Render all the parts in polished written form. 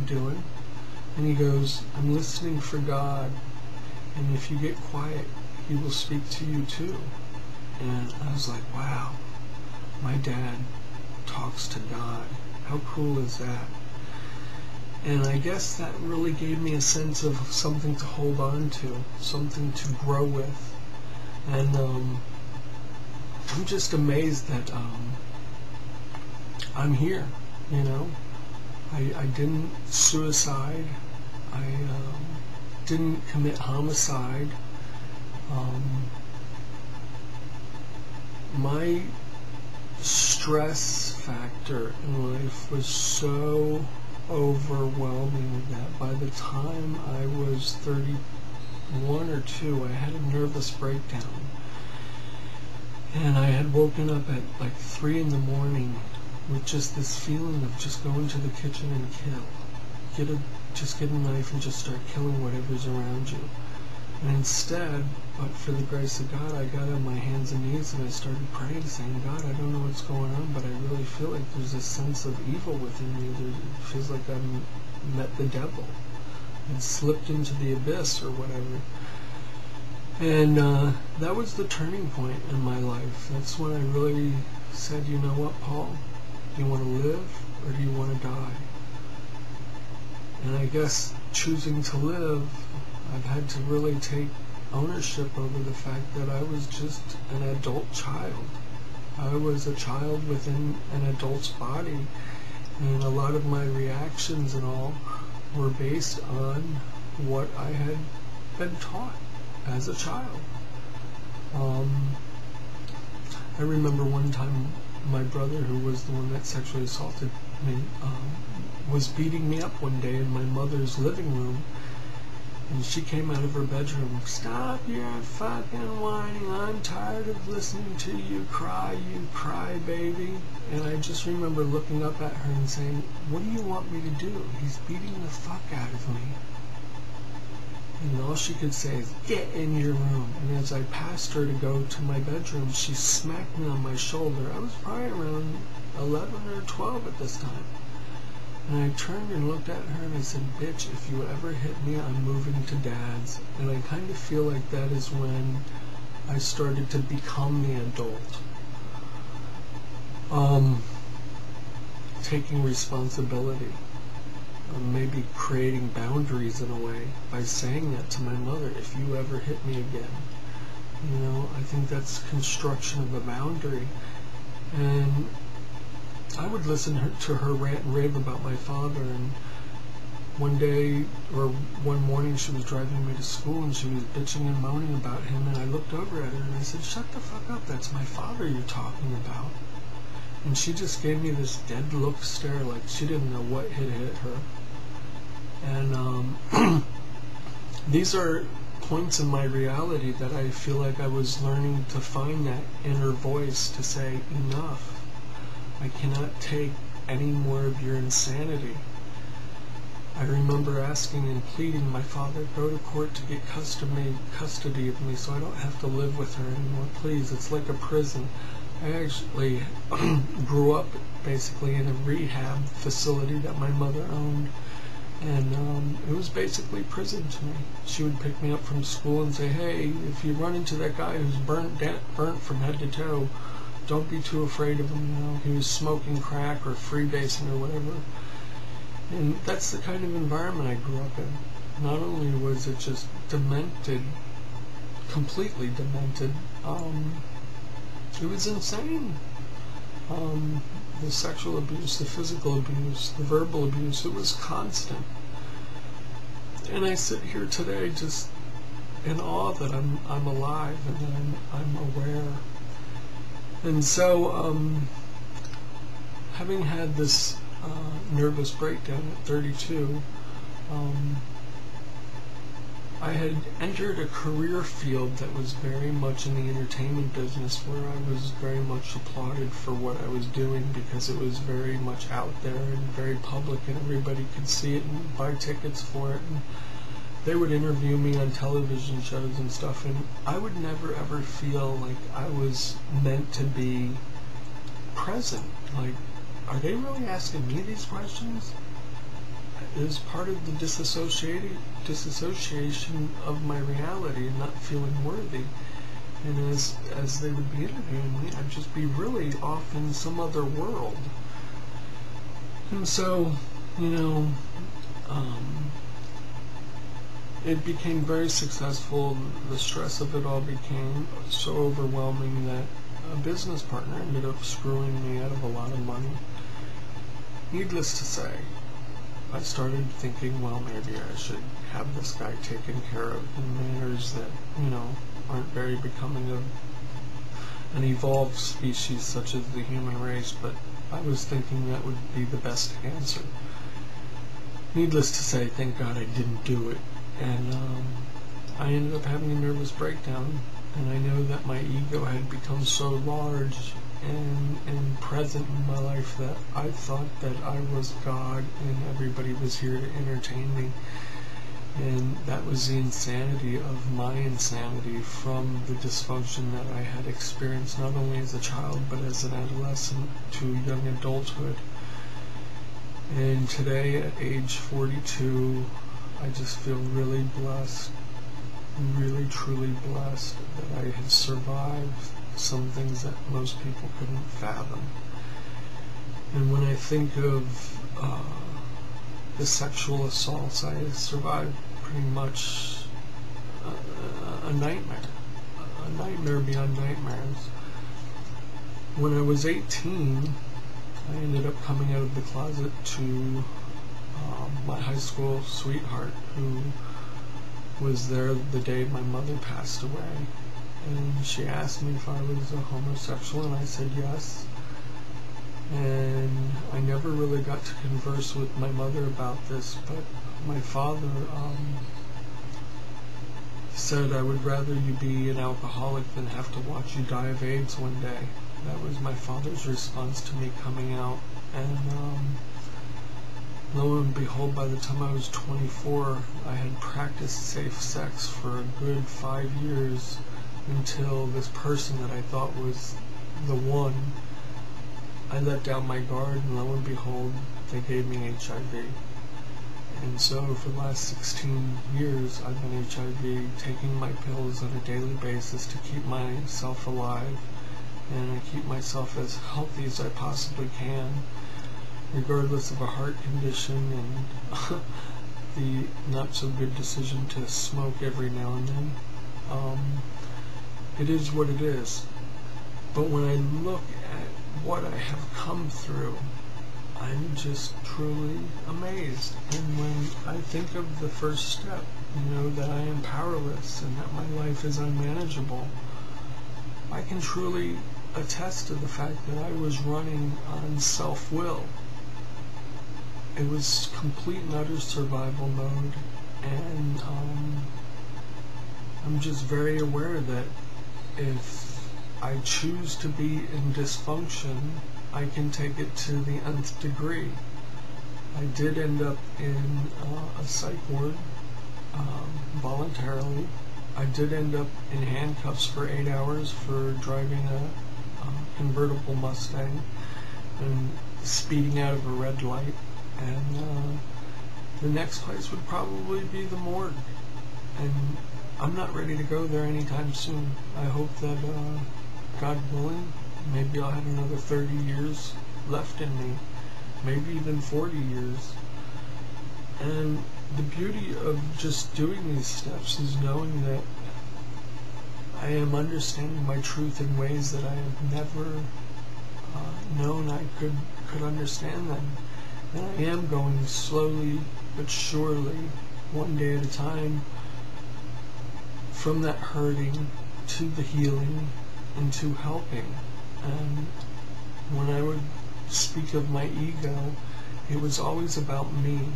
doing? And he goes, I'm listening for God, and if you get quiet, He will speak to you too. And I was like, wow, my dad talks to God. How cool is that? And I guess that really gave me a sense of something to hold on to, something to grow with. And I'm just amazed that I'm here, you know. I didn't suicide. I didn't commit homicide. My stress factor in life was so overwhelming that by the time I was 31 or 2, I had a nervous breakdown. And I had woken up at like 3 in the morning with just this feeling of just going to the kitchen and kill. Just get a knife and just start killing whatever's around you. And instead, but for the grace of God, I got on my hands and knees and I started praying, saying, God, I don't know what's going on, but I really feel like there's a sense of evil within me. It feels like I've met the devil and slipped into the abyss or whatever. And that was the turning point in my life. That's when I really said, you know what, Paul? Do you want to live or do you want to die? And I guess choosing to live, I've had to really take ownership over the fact that I was just an adult child. I was a child within an adult's body, and a lot of my reactions and all were based on what I had been taught as a child. I remember one time my brother, who was the one that sexually assaulted me, was beating me up one day in my mother's living room. And she came out of her bedroom, stop your fucking whining, I'm tired of listening to you cry, baby. And I just remember looking up at her and saying, what do you want me to do? He's beating the fuck out of me. And all she could say is, get in your room. And as I passed her to go to my bedroom, she smacked me on my shoulder. I was probably around 11 or 12 at this time. And I turned and looked at her and I said, bitch, if you ever hit me, I'm moving to Dad's. And I kind of feel like that is when I started to become the adult. Taking responsibility. Maybe creating boundaries in a way by saying that to my mother, if you ever hit me again. You know, I think that's construction of a boundary. And I would listen to her rant and rave about my father, and one day or one morning she was driving me to school and she was bitching and moaning about him, and I looked over at her and I said, shut the fuck up, that's my father you're talking about. And she just gave me this dead look stare like she didn't know what had hit her. And these are points in my reality that I feel like I was learning to find that inner voice to say, enough. I cannot take any more of your insanity. I remember asking and pleading my father, go to court to get custody of me so I don't have to live with her anymore. Please, it's like a prison. I actually grew up basically in a rehab facility that my mother owned. And it was basically prison to me. She would pick me up from school and say, hey, if you run into that guy who's burnt from head to toe, don't be too afraid of him, you know. He was smoking crack or freebasing or whatever. And that's the kind of environment I grew up in. Not only was it just demented, completely demented, it was insane. The sexual abuse, the physical abuse, the verbal abuse, it was constant. And I sit here today just in awe that I'm alive and that I'm aware. And so, having had this nervous breakdown at 32, I had entered a career field that was very much in the entertainment business, where I was very much applauded for what I was doing because it was very much out there and very public and everybody could see it and buy tickets for it. And they would interview me on television shows and stuff, and I would never ever feel like I was meant to be present. Like, are they really asking me these questions? is part of the disassociation of my reality and not feeling worthy. And as they would be interviewing me, I'd just be really off in some other world. And so, it became very successful. The stress of it all became so overwhelming that a business partner ended up screwing me out of a lot of money. Needless to say, I started thinking, well, maybe I should have this guy taken care of in manners that, aren't very becoming of an evolved species such as the human race, but I was thinking that would be the best answer. Needless to say, thank God I didn't do it, and I ended up having a nervous breakdown, and I know that my ego had become so large and present in my life that I thought that I was God and everybody was here to entertain me. And that was the insanity of my insanity from the dysfunction that I had experienced not only as a child but as an adolescent to young adulthood. And today at age 42, I just feel really blessed, really truly blessed that I had survived some things that most people couldn't fathom. And when I think of the sexual assaults, I survived pretty much a nightmare beyond nightmares. When I was 18, I ended up coming out of the closet to my high school sweetheart, who was there the day my mother passed away. And she asked me if I was a homosexual, and I said yes. And I never really got to converse with my mother about this, but my father said, I would rather you be an alcoholic than have to watch you die of AIDS one day. That was my father's response to me coming out. And lo and behold, by the time I was 24, I had practiced safe sex for a good 5 years until this person that I thought was the one, I let down my guard, and lo and behold, they gave me HIV. And so for the last 16 years, I've been HIV, taking my pills on a daily basis to keep myself alive, and I keep myself as healthy as I possibly can, regardless of a heart condition and the not so good decision to smoke every now and then. It is what it is. But when I look at what I have come through, I'm just truly amazed. And when I think of the first step, that I am powerless and that my life is unmanageable, I can truly attest to the fact that I was running on self-will. It was complete and utter survival mode, and I'm just very aware that if I choose to be in dysfunction, I can take it to the nth degree. I did end up in a psych ward voluntarily. I did end up in handcuffs for 8 hours for driving a convertible Mustang and speeding out of a red light. And the next place would probably be the morgue. And I'm not ready to go there anytime soon. I hope that, God willing, maybe I'll have another 30 years left in me, maybe even 40 years. And the beauty of just doing these steps is knowing that I am understanding my truth in ways that I have never known I could understand them. And I am going slowly but surely, one day at a time, from that hurting to the healing and to helping. And when I would speak of my ego, it was always about me.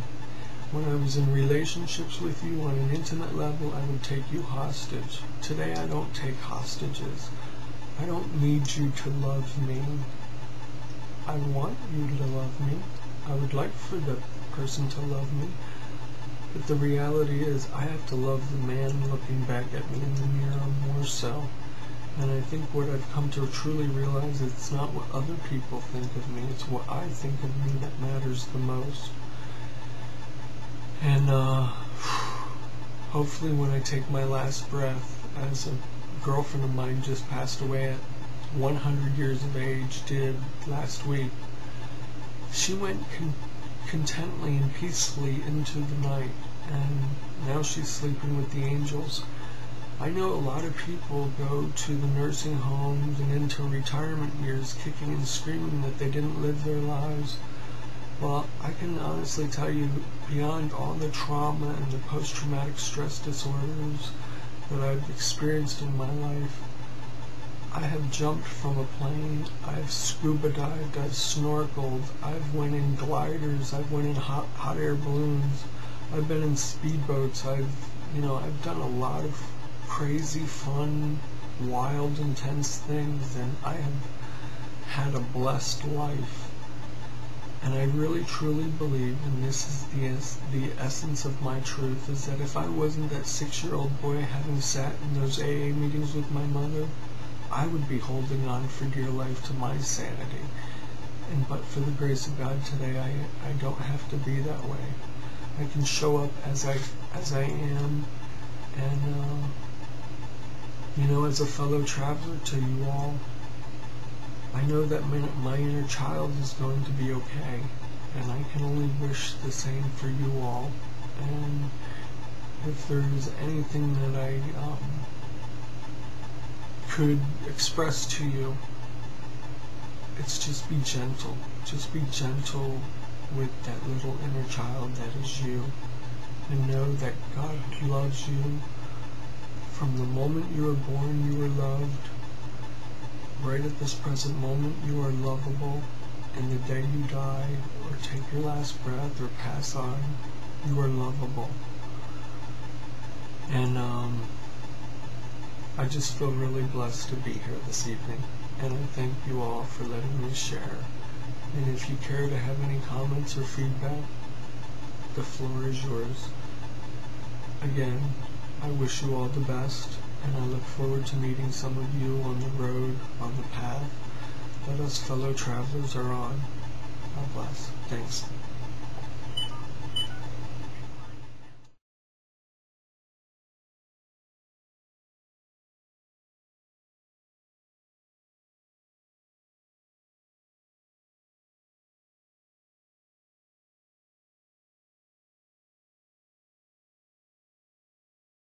When I was in relationships with you on an intimate level, I would take you hostage. Today I don't take hostages. I don't need you to love me. I want you to love me. I would like for the person to love me. But the reality is I have to love the man looking back at me in the mirror more so. And I think what I've come to truly realize is it's not what other people think of me, it's what I think of me that matters the most. And hopefully when I take my last breath, as a girlfriend of mine just passed away at 100 years of age did last week, she went contently and peacefully into the night, and now she's sleeping with the angels. I know a lot of people go to the nursing homes and into retirement years kicking and screaming that they didn't live their lives. Well, I can honestly tell you, beyond all the trauma and the post-traumatic stress disorders that I've experienced in my life, I have jumped from a plane, I've scuba dived, I've snorkeled, I've went in gliders, I've went in hot air balloons, I've been in speedboats, I've done a lot of crazy, fun, wild, intense things, and I have had a blessed life. And I really truly believe, and this is the essence of my truth, is that if I wasn't that 6-year-old boy having sat in those AA meetings with my mother, I would be holding on for dear life to my sanity. But for the grace of God today, I don't have to be that way. I can show up as I am, and as a fellow traveler to you all, I know that my inner child is going to be okay, and I can only wish the same for you all. And if there's anything that I could express to you, it's just be gentle. Just be gentle with that little inner child that is you, and know that God loves you. From the moment you were born, you were loved. Right at this present moment, you are lovable, and the day you die, or take your last breath, or pass on, you are lovable. And I just feel really blessed to be here this evening, and I thank you all for letting me share. And if you care to have any comments or feedback, the floor is yours. Again, I wish you all the best, and I look forward to meeting some of you on the road, on the path that us fellow travelers are on. God bless. Thanks.